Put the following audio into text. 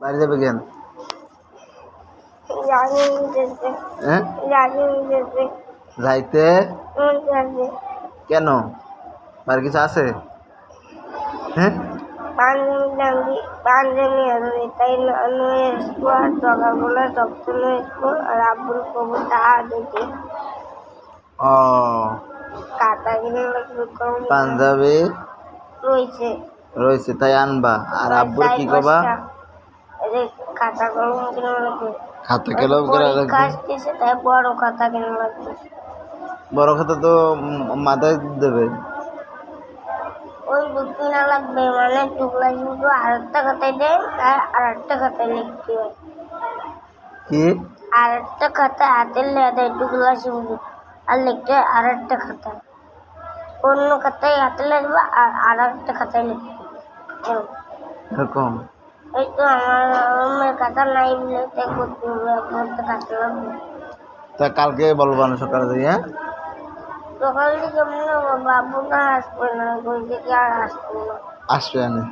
বাইরে যাবে কেন? হ্যাঁ, যাইতে কেন? বাইরে কিছু আছে? হ্যাঁ, ও পাঞ্জাবি রয়েছে তাই আনবা। আর আব্বুর কি কবা? খাতা কলম করে রাখবে। বড় খাতা তো মাথায় দেবে। ওই বুক কিনা লাগবে, মানে টুকরা শুধু আরেকটা খাতায় দেয় আর একটা খাতায় লিখতে হয়। কি আরেকটা খাতায় হাতের লেখা দেয় টুকরা শুধু, আর লিখতে হয় আরেকটা খাতায়। অন্য খাতায় হাতে লিখবে আর আরেকটা খাতায় লিখতে এরকম? এই তো আমার খাতা নাই বলে তাই করতে হবে, আপনার তো খাতা লাগবে। তা কালকে বলবো না সকালে যাই। হ্যাঁ, সকাল থেকে বাবু না আসবে না, ঘুম থেকে আর আসবে না। আসবে আমি।